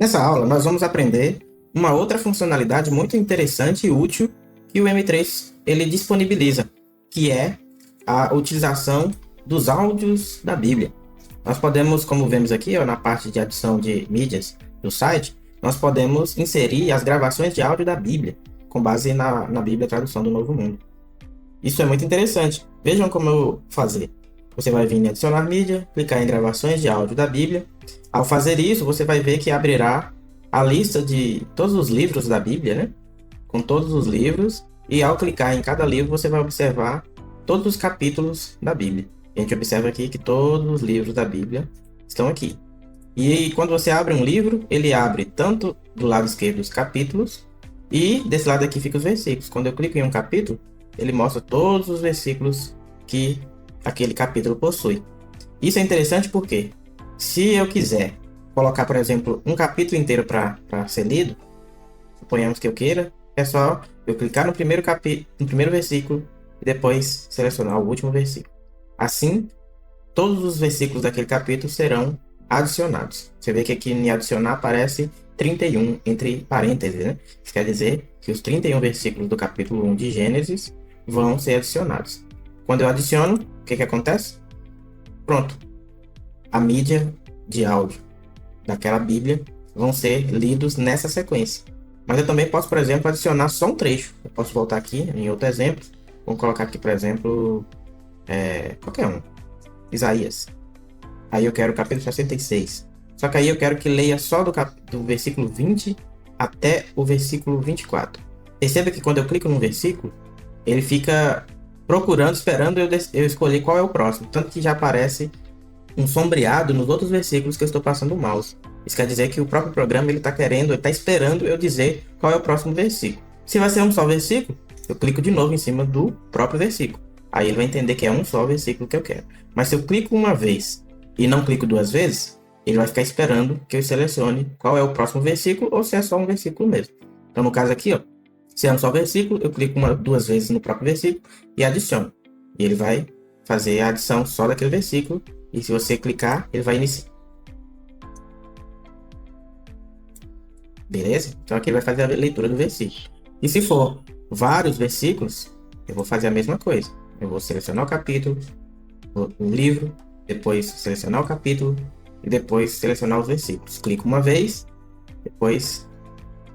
Nessa aula, nós vamos aprender uma outra funcionalidade muito interessante e útil que o M3 ele disponibiliza, que é a utilização dos áudios da Bíblia. Nós podemos, como vemos aqui, na parte de adição de mídias do site, nós podemos inserir as gravações de áudio da Bíblia, com base na Bíblia Tradução do Novo Mundo. Isso é muito interessante. Vejam como eu fazer. Você vai vir em adicionar mídia, clicar em gravações de áudio da Bíblia. Ao fazer isso, você vai ver que abrirá a lista de todos os livros da Bíblia, né? Com todos os livros. E ao clicar em cada livro, você vai observar todos os capítulos da Bíblia. A gente observa aqui que todos os livros da Bíblia estão aqui. E quando você abre um livro, ele abre tanto do lado esquerdo os capítulos e desse lado aqui ficam os versículos. Quando eu clico em um capítulo, ele mostra todos os versículos que aquele capítulo possui. Isso é interessante porque, se eu quiser colocar, por exemplo, um capítulo inteiro para ser lido, suponhamos que eu queira, é só eu clicar no primeiro versículo e depois selecionar o último versículo. Assim, todos os versículos daquele capítulo serão adicionados. Você vê que aqui em adicionar aparece 31 entre parênteses, né? Isso quer dizer que os 31 versículos do capítulo 1 de Gênesis vão ser adicionados. Quando eu adiciono, o que acontece? Pronto. A mídia de áudio daquela Bíblia vão ser lidos nessa sequência. Mas eu também posso, por exemplo, adicionar só um trecho. Eu posso voltar aqui em outro exemplo. Vou colocar aqui, por exemplo, qualquer um. Isaías. Aí eu quero o capítulo 66. Só que aí eu quero que leia só do versículo 20 até o versículo 24. Perceba que quando eu clico num versículo, ele fica procurando, esperando eu escolher qual é o próximo. Tanto que já aparece um sombreado nos outros versículos que eu estou passando o mouse. Isso quer dizer que o próprio programa ele está esperando eu dizer qual é o próximo versículo. Se vai ser um só versículo, eu clico de novo em cima do próprio versículo. Aí ele vai entender que é um só versículo que eu quero. Mas se eu clico uma vez e não clico duas vezes, ele vai ficar esperando que eu selecione qual é o próximo versículo ou se é só um versículo mesmo. Então no caso aqui, se é um só versículo, eu clico duas vezes no próprio versículo e adiciono. E ele vai fazer a adição só daquele versículo. E se você clicar, ele vai iniciar. Beleza? Então aqui ele vai fazer a leitura do versículo. E se for vários versículos, eu vou fazer a mesma coisa. Eu vou selecionar o capítulo, o livro, depois selecionar o capítulo e depois selecionar os versículos. Clico uma vez, depois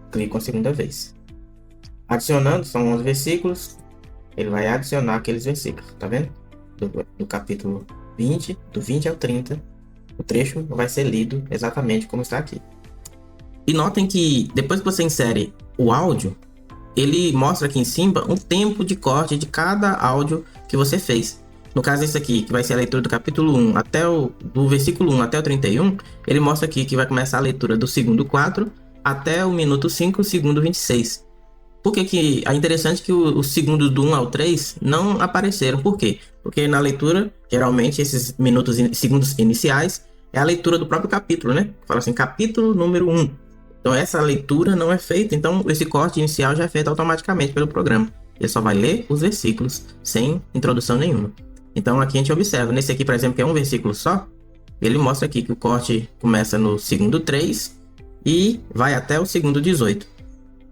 clico a segunda vez. Adicionando, são 11 versículos, ele vai adicionar aqueles versículos, tá vendo? Do capítulo 20, do 20 ao 30, o trecho vai ser lido exatamente como está aqui. E notem que depois que você insere o áudio, ele mostra aqui em cima um tempo de corte de cada áudio que você fez. No caso esse aqui, que vai ser a leitura do capítulo 1 do versículo 1 até o 31, ele mostra aqui que vai começar a leitura do segundo 4 até o minuto 5, segundo 26. Por que é interessante que os segundos do 1 ao 3 não apareceram? Por quê? Porque na leitura, geralmente, esses segundos iniciais é a leitura do próprio capítulo, né? Fala assim, capítulo número 1. Então essa leitura não é feita, então esse corte inicial já é feito automaticamente pelo programa. Ele só vai ler os versículos, sem introdução nenhuma. Então aqui a gente observa, nesse aqui, por exemplo, que é um versículo só, ele mostra aqui que o corte começa no segundo 3 e vai até o segundo 18.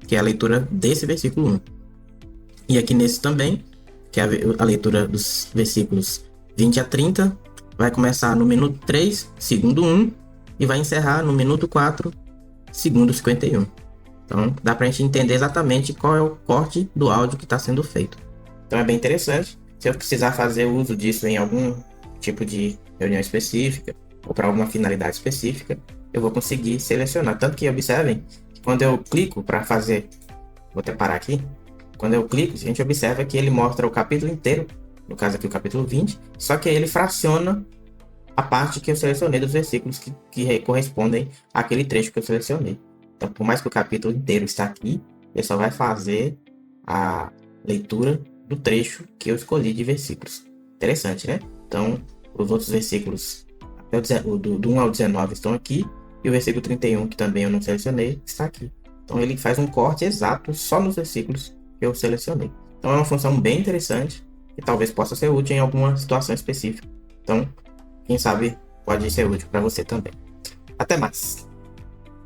Que é a leitura desse versículo 1. E aqui nesse também, que é a leitura dos versículos 20 a 30, vai começar no minuto 3, segundo 1, e vai encerrar no minuto 4, segundo 51. Então dá pra gente entender exatamente qual é o corte do áudio que está sendo feito. Então é bem interessante. Se eu precisar fazer uso disso em algum tipo de reunião específica, ou para alguma finalidade específica, eu vou conseguir selecionar. Tanto que observem, quando eu clico para fazer, vou até parar aqui, quando eu clico, a gente observa que ele mostra o capítulo inteiro, no caso aqui o capítulo 20, só que ele fraciona a parte que eu selecionei dos versículos que correspondem àquele trecho que eu selecionei. Então, por mais que o capítulo inteiro está aqui, ele só vai fazer a leitura do trecho que eu escolhi de versículos. Interessante, né? Então, os outros versículos, do 1 ao 19 estão aqui, e o versículo 31, que também eu não selecionei, está aqui. Então ele faz um corte exato só nos versículos que eu selecionei. Então é uma função bem interessante e talvez possa ser útil em alguma situação específica. Então, quem sabe pode ser útil para você também. Até mais!